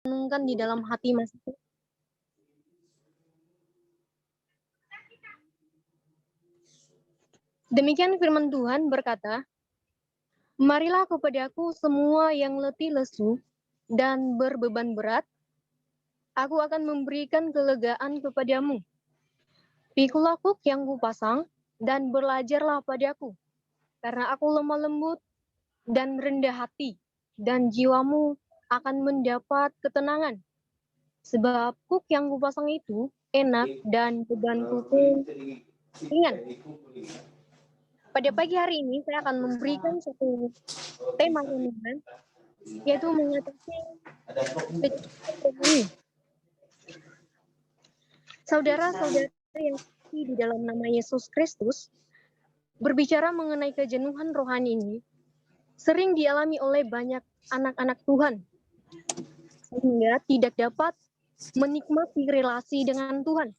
renungkan di dalam hati Mas. Demikian firman Tuhan berkata, "Marilah kepadaku semua yang letih lesu dan berbeban berat, aku akan memberikan kelegaan kepadamu. Pikulah kuk yang kupasang dan belajarlah padaku, karena aku lemah lembut dan rendah hati, dan jiwamu akan mendapat ketenangan. Sebab kuk yang kupasang itu enak dan bebanku pun ringan." Pada pagi hari ini saya akan memberikan satu tema renungan, yaitu mengatasi kejenuhan rohani. Saudara-saudara yang di dalam nama Yesus Kristus, berbicara mengenai kejenuhan rohani ini sering dialami oleh banyak anak-anak Tuhan, sehingga tidak dapat menikmati relasi dengan Tuhan.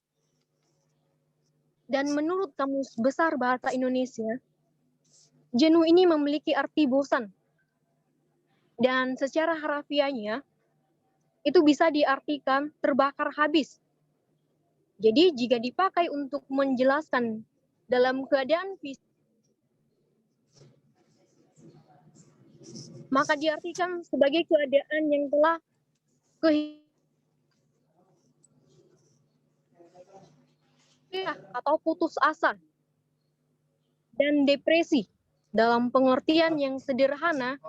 Dan menurut Kamus Besar Bahasa Indonesia, jenuh ini memiliki arti bosan. Dan secara harafiahnya, itu bisa diartikan terbakar habis. Jadi jika dipakai untuk menjelaskan dalam keadaan fisik, maka diartikan sebagai keadaan yang telah atau putus asa dan depresi. Dalam pengertian yang sederhana,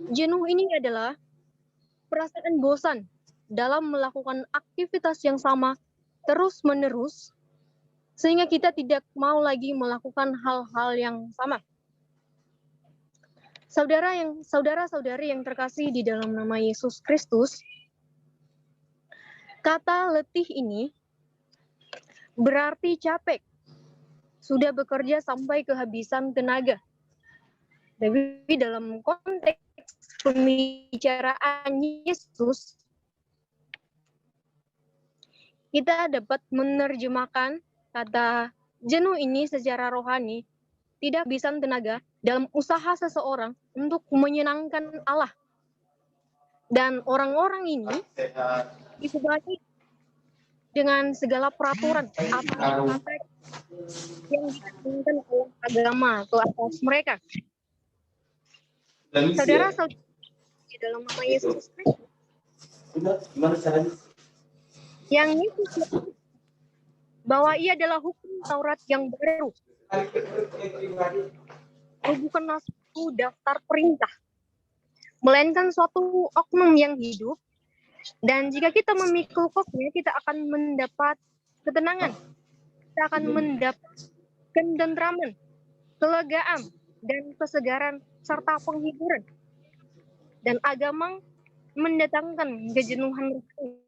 jenuh ini adalah perasaan bosan dalam melakukan aktivitas yang sama terus-menerus, sehingga kita tidak mau lagi melakukan hal-hal yang sama. Saudara-saudari yang terkasih di dalam nama Yesus Kristus, kata letih ini berarti capek, sudah bekerja sampai kehabisan tenaga. Tapi dalam konteks pembicaraan Yesus, kita dapat menerjemahkan kata jenuh ini secara rohani tidak kehabisan tenaga dalam usaha seseorang untuk menyenangkan Allah. Dan orang-orang ini disebut dengan segala peraturan atau yang diinginkan oleh agama ke atas mereka. Saudara-saudara di dalam nama Yesus Kristus, yang Yesus bahwa ia adalah hukum Taurat yang baru, bukanlah suatu daftar perintah, melainkan suatu oknum yang hidup. Dan jika kita memikul koknya, kita akan mendapat ketenangan, kita akan mendapat ketentraman, kelegaan, dan kesegaran, serta penghiburan. Dan agama mendatangkan kejenuhan rohani.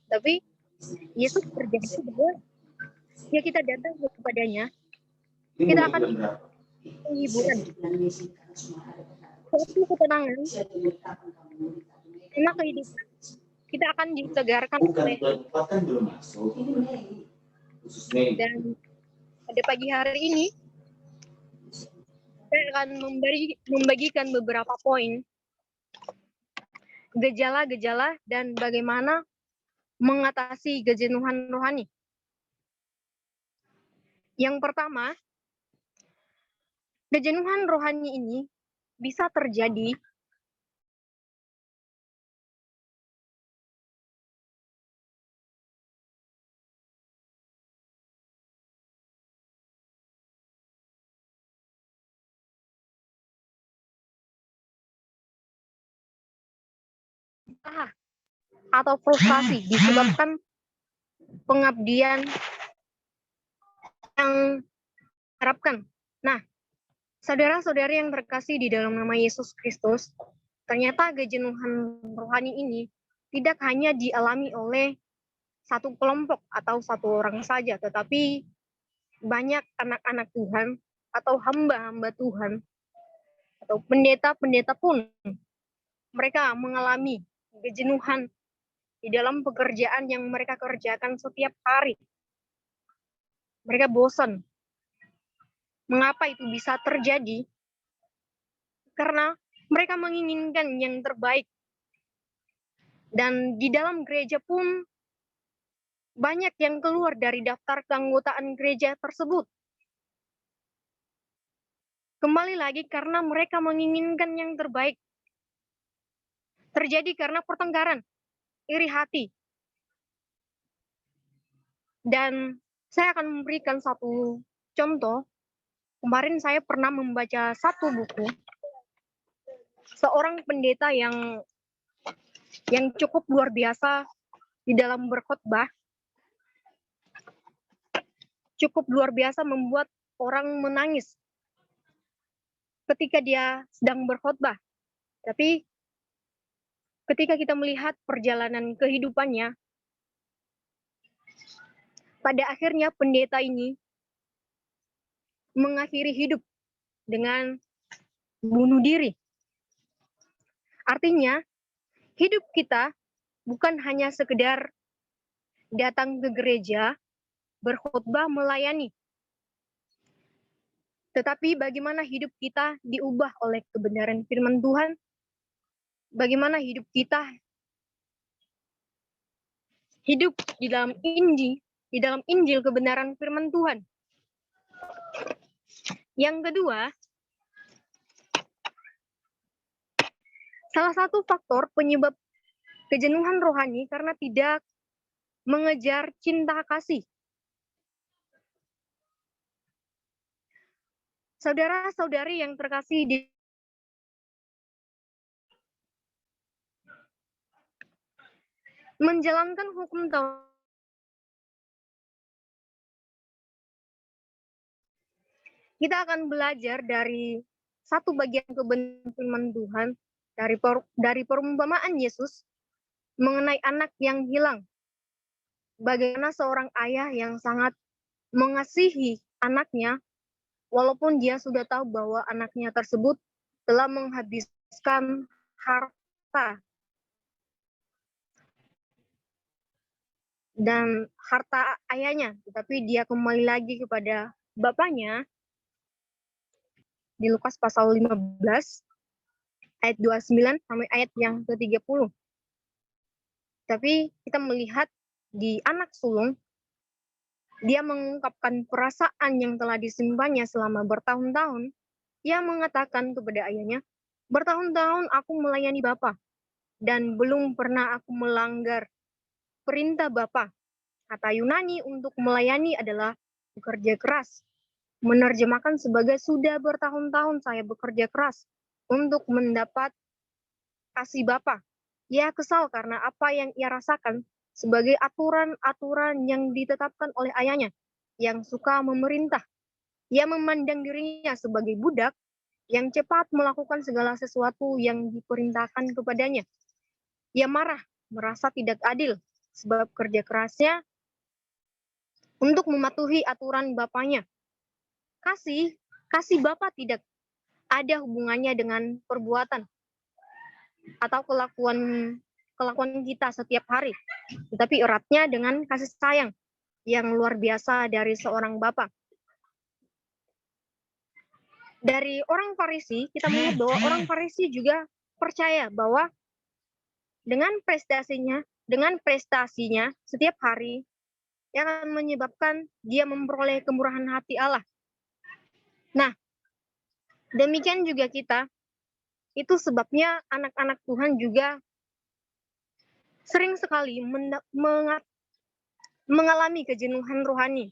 Tapi Yesus berjanji bahwa jika kita datang kepadanya, kita akan penghiburan, suatu ketenangan, karena kehidupan kita akan disegarkan oleh. Dan pada pagi hari ini saya akan membagikan beberapa poin gejala-gejala dan bagaimana mengatasi kejenuhan rohani. Yang pertama, kejenuhan rohani ini bisa terjadi atau frustasi disebabkan pengabdian yang harapkan. Nah, saudara-saudari yang terkasih di dalam nama Yesus Kristus, ternyata kejenuhan rohani ini tidak hanya dialami oleh satu kelompok atau satu orang saja, tetapi banyak anak-anak Tuhan atau hamba-hamba Tuhan atau pendeta-pendeta pun mereka mengalami kejenuhan di dalam pekerjaan yang mereka kerjakan setiap hari. Mereka bosan. Mengapa itu bisa terjadi? Karena mereka menginginkan yang terbaik. Dan di dalam gereja pun banyak yang keluar dari daftar keanggotaan gereja tersebut. Kembali lagi karena mereka menginginkan yang terbaik. Terjadi karena pertengkaran, iri hati. Dan saya akan memberikan satu contoh. Kemarin saya pernah membaca satu buku. Seorang pendeta yang cukup luar biasa di dalam berkhotbah. Cukup luar biasa membuat orang menangis ketika dia sedang berkhotbah. Tapi ketika kita melihat perjalanan kehidupannya, pada akhirnya pendeta ini mengakhiri hidup dengan bunuh diri. Artinya, hidup kita bukan hanya sekedar datang ke gereja, berkhotbah, melayani. Tetapi bagaimana hidup kita diubah oleh kebenaran firman Tuhan, bagaimana hidup kita hidup di dalam Injil kebenaran firman Tuhan. Yang kedua, salah satu faktor penyebab kejenuhan rohani karena tidak mengejar cinta kasih. Saudara-saudari yang terkasih di menjalankan hukum Taurat, kita akan belajar dari satu bagian kebenaran firman Tuhan dari perumpamaan Yesus mengenai anak yang hilang. Bagaimana seorang ayah yang sangat mengasihi anaknya, walaupun dia sudah tahu bahwa anaknya tersebut telah menghabiskan harta dan harta ayahnya, tetapi dia kembali lagi kepada bapaknya di Lukas pasal 15 ayat 29 sampai ayat yang ke-30. Tapi kita melihat di anak sulung, dia mengungkapkan perasaan yang telah disimpannya selama bertahun-tahun. Ia mengatakan kepada ayahnya, "Bertahun-tahun aku melayani Bapa, dan belum pernah aku melanggar perintah Bapa." Kata Yunani untuk melayani adalah bekerja keras. Menerjemahkan sebagai sudah bertahun-tahun saya bekerja keras untuk mendapat kasih Bapa. Ia kesal karena apa yang ia rasakan sebagai aturan-aturan yang ditetapkan oleh ayahnya yang suka memerintah. Ia memandang dirinya sebagai budak yang cepat melakukan segala sesuatu yang diperintahkan kepadanya. Ia marah, merasa tidak adil sebab kerja kerasnya untuk mematuhi aturan bapaknya. Kasih Bapa tidak ada hubungannya dengan perbuatan atau kelakuan kita setiap hari, tetapi eratnya dengan kasih sayang yang luar biasa dari seorang Bapa. Dari orang Farisi, kita melihat bahwa orang Farisi juga percaya bahwa dengan prestasinya setiap hari yang akan menyebabkan dia memperoleh kemurahan hati Allah. Nah, demikian juga kita, itu sebabnya anak-anak Tuhan juga sering sekali mengalami kejenuhan rohani.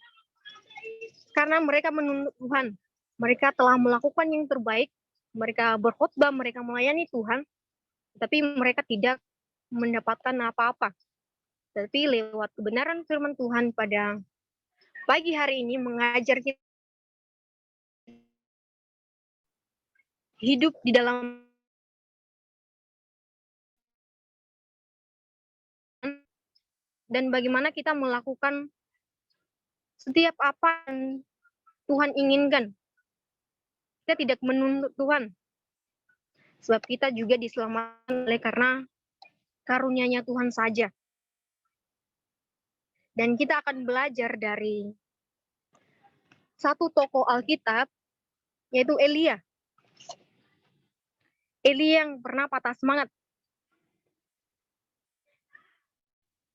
Karena mereka menuntut Tuhan. Mereka telah melakukan yang terbaik, mereka berkhotbah, mereka melayani Tuhan, tapi mereka tidak mendapatkan apa-apa. Tapi lewat kebenaran firman Tuhan pada pagi hari ini mengajar kita hidup di dalam dan bagaimana kita melakukan setiap apa yang Tuhan inginkan. Kita tidak menuntut Tuhan. Sebab kita juga diselamatkan oleh karena karunia-Nya Tuhan saja. Dan kita akan belajar dari satu tokoh Alkitab, yaitu Elia. Elia yang pernah patah semangat.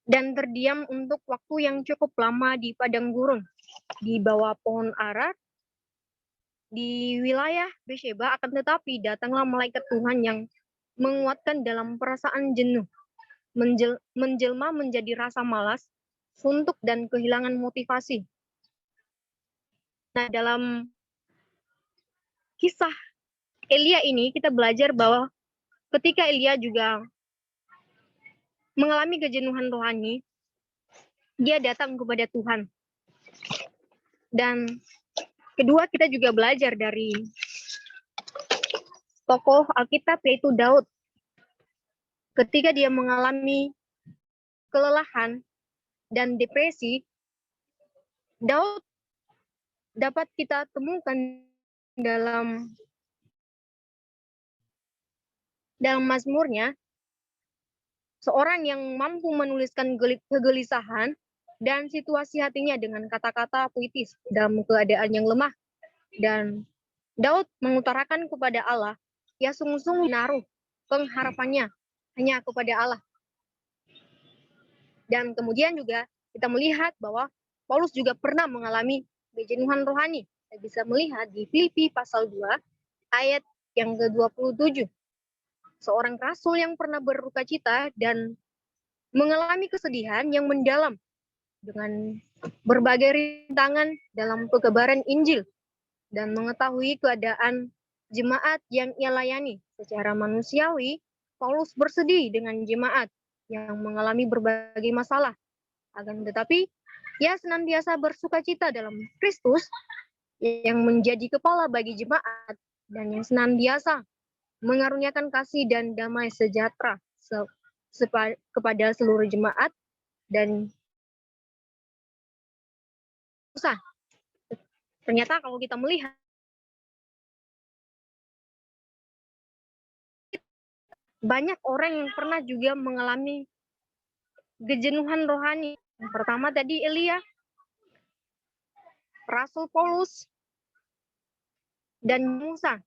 dan terdiam untuk waktu yang cukup lama di padang gurun, di bawah pohon ara, di wilayah Beersheba. Akan tetapi datanglah malaikat Tuhan yang menguatkan dalam perasaan jenuh, menjelma menjadi rasa malas, suntuk, dan kehilangan motivasi. Nah, dalam kisah Elia ini kita belajar bahwa ketika Elia juga mengalami kejenuhan rohani, dia datang kepada Tuhan. Dan kedua, kita juga belajar dari tokoh Alkitab yaitu Daud. Ketika dia mengalami kelelahan dan depresi, Daud dapat kita temukan dalam Mazmurnya, seorang yang mampu menuliskan kegelisahan dan situasi hatinya dengan kata-kata puitis dalam keadaan yang lemah. Dan Daud mengutarakan kepada Allah, ia sungguh-sungguh menaruh pengharapannya hanya kepada Allah. Dan kemudian juga kita melihat bahwa Paulus juga pernah mengalami kejenuhan rohani. Kita bisa melihat di Filipi pasal 2 ayat yang ke-27. Seorang rasul yang pernah berduka cita dan mengalami kesedihan yang mendalam dengan berbagai rintangan dalam penyebaran Injil dan mengetahui keadaan jemaat yang ia layani. Secara manusiawi, Paulus bersedih dengan jemaat yang mengalami berbagai masalah. Akan tetapi, ia senantiasa bersuka cita dalam Kristus yang menjadi kepala bagi jemaat dan yang senantiasa mengaruniakan kasih dan damai sejahtera kepada seluruh jemaat. Dan ternyata kalau kita melihat banyak orang yang pernah juga mengalami kejenuhan rohani. Yang pertama tadi Elia, Rasul Paulus, dan Musa.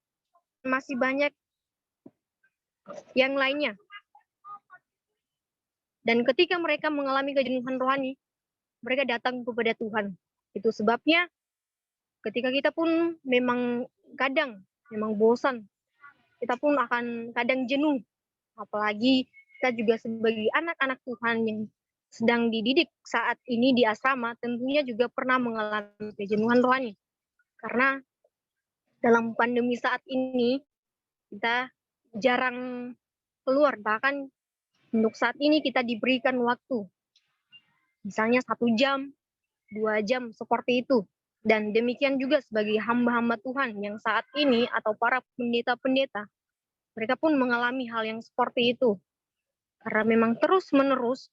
Masih banyak yang lainnya. Dan ketika mereka mengalami kejenuhan rohani, mereka datang kepada Tuhan. Itu sebabnya ketika kita pun memang kadang memang bosan, kita pun akan kadang jenuh. Apalagi kita juga sebagai anak-anak Tuhan yang sedang dididik saat ini di asrama, tentunya juga pernah mengalami kejenuhan rohani. Karena dalam pandemi saat ini, kita jarang keluar. Bahkan untuk saat ini kita diberikan waktu. Misalnya 1 jam, 2 jam, seperti itu. Dan demikian juga sebagai hamba-hamba Tuhan yang saat ini atau para pendeta-pendeta, mereka pun mengalami hal yang seperti itu. Karena memang terus-menerus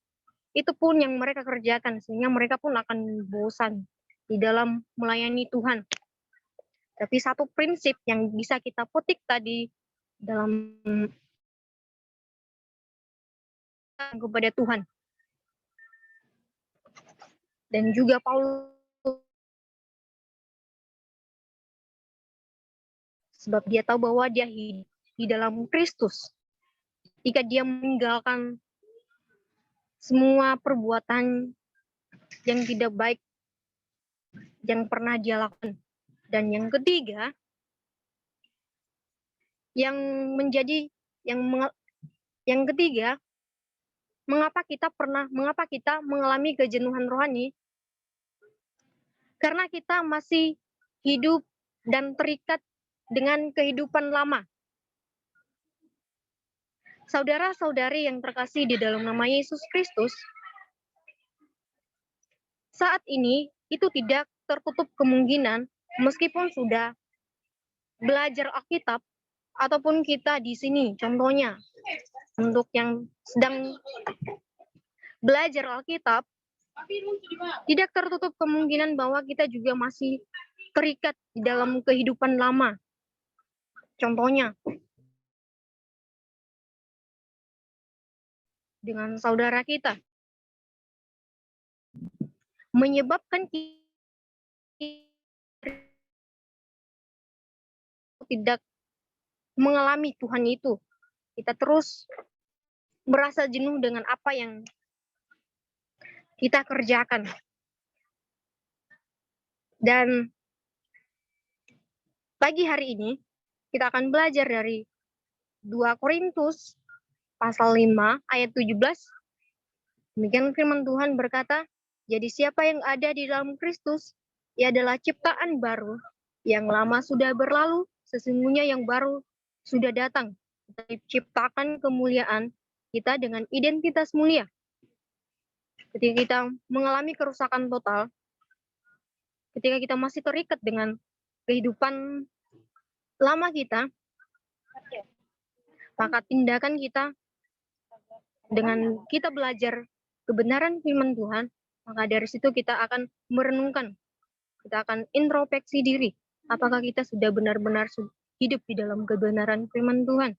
itu pun yang mereka kerjakan, sehingga mereka pun akan bosan di dalam melayani Tuhan. Tapi satu prinsip yang bisa kita petik tadi dalam kepada Tuhan. Dan juga Paulus, sebab dia tahu bahwa dia hidup di dalam Kristus. Jika dia meninggalkan semua perbuatan yang tidak baik yang pernah dia lakukan. Dan yang ketiga, yang ketiga, mengapa kita mengalami kejenuhan rohani? Karena kita masih hidup dan terikat dengan kehidupan lama. Saudara-saudari yang terkasih di dalam nama Yesus Kristus, saat ini itu tidak tertutup kemungkinan meskipun sudah belajar Alkitab ataupun kita di sini contohnya untuk yang sedang belajar Alkitab, tidak tertutup kemungkinan bahwa kita juga masih terikat di dalam kehidupan lama. Contohnya, dengan saudara kita, menyebabkan kita tidak mengalami Tuhan itu. Kita terus merasa jenuh dengan apa yang kita kerjakan. Dan pagi hari ini kita akan belajar dari 2 Korintus pasal 5 ayat 17. Demikian firman Tuhan berkata, jadi siapa yang ada di dalam Kristus, ia adalah ciptaan baru, yang lama sudah berlalu, sesungguhnya yang baru sudah datang. Kita diciptakan kemuliaan kita dengan identitas mulia. Ketika kita mengalami kerusakan total, ketika kita masih terikat dengan kehidupan lama kita, maka tindakan kita dengan kita belajar kebenaran firman Tuhan, maka dari situ kita akan merenungkan, kita akan introspeksi diri, apakah kita sudah benar-benar hidup di dalam kebenaran firman Tuhan.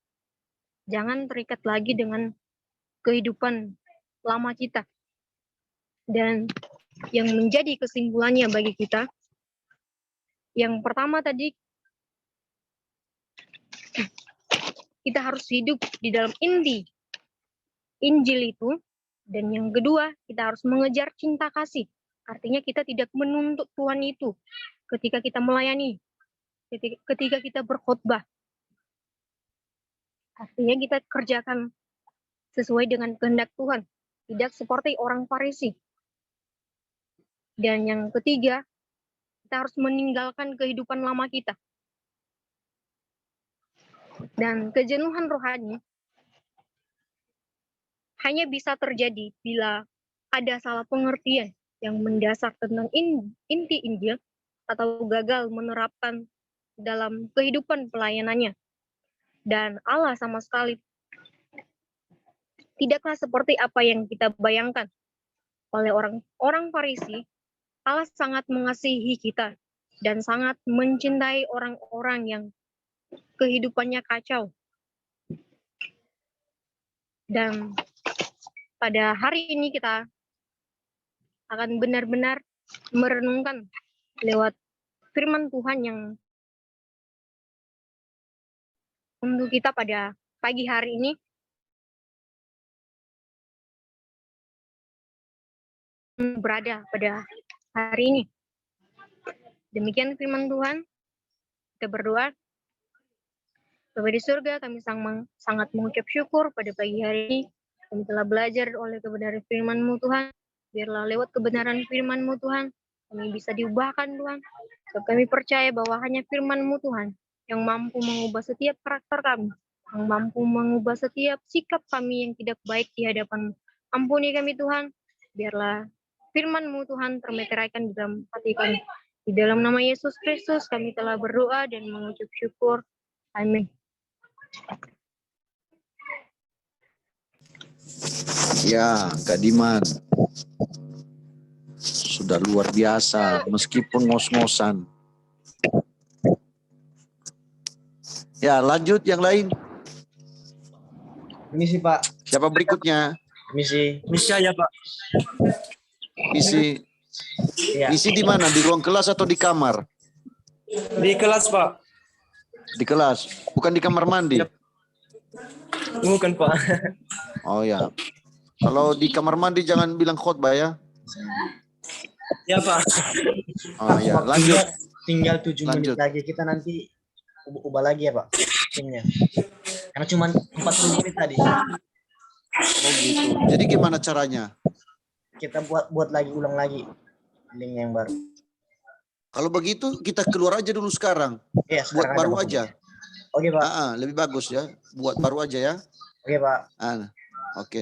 Jangan terikat lagi dengan kehidupan lama kita. Dan yang menjadi kesimpulannya bagi kita, yang pertama tadi, kita harus hidup di dalam inti Injil itu. Dan yang kedua, kita harus mengejar cinta kasih. Artinya kita tidak menuntut Tuhan itu ketika kita melayani, ketika kita berkhotbah. Artinya kita kerjakan sesuai dengan kehendak Tuhan, tidak seperti orang Farisi. Dan yang ketiga, kita harus meninggalkan kehidupan lama kita. Dan kejenuhan rohani hanya bisa terjadi bila ada salah pengertian yang mendasar tentang inti Injil atau gagal menerapkan dalam kehidupan pelayanannya. Dan Allah sama sekali tidaklah seperti apa yang kita bayangkan. Oleh orang Farisi, Allah sangat mengasihi kita dan sangat mencintai orang-orang yang kehidupannya kacau. Dan pada hari ini kita akan benar-benar merenungkan lewat firman Tuhan yang untuk kita pada pagi hari ini. Berada pada hari ini. Demikian firman Tuhan. Kita berdoa. Bapa di surga, kami sangat mengucap syukur pada pagi hari ini. Kami telah belajar oleh kebenaran firman-Mu Tuhan. Biarlah lewat kebenaran firman-Mu Tuhan, kami bisa diubahkan Tuhan. Sebab kami percaya bahwa hanya firman-Mu Tuhan yang mampu mengubah setiap karakter kami, yang mampu mengubah setiap sikap kami yang tidak baik di hadapan-Mu. Ampuni kami Tuhan, biarlah firman-Mu Tuhan termeteraikan di dalam hati kami. Di dalam nama Yesus Kristus kami telah berdoa dan mengucap syukur. Amin. Ya, Kak Diman. Sudah luar biasa, meskipun ngos-ngosan. Ya, lanjut yang lain. Misi, Pak. Siapa berikutnya? Misi. Misi aja, Pak. Misi. Ya. Misi di mana? Di ruang kelas atau di kamar? Di kelas, Pak. Di kelas, bukan di kamar mandi. Bukan, Pak. Oh ya. Kalau di kamar mandi jangan bilang khotbah ya. Ya, Pak. Oh ya, lanjut. Tinggal 7 Lanjut. menit lagi, kita nanti ubah lagi ya, Pak, timnya. Karena cuma 40 menit tadi. Oh gitu. Jadi gimana caranya? Kita buat lagi, ulang lagi link yang baru. Kalau begitu kita keluar aja dulu sekarang. Ya, Buat sekarang baru ada aja. Oke, Pak. Lebih bagus ya. Buat baru aja ya. Oke, Pak. Oke.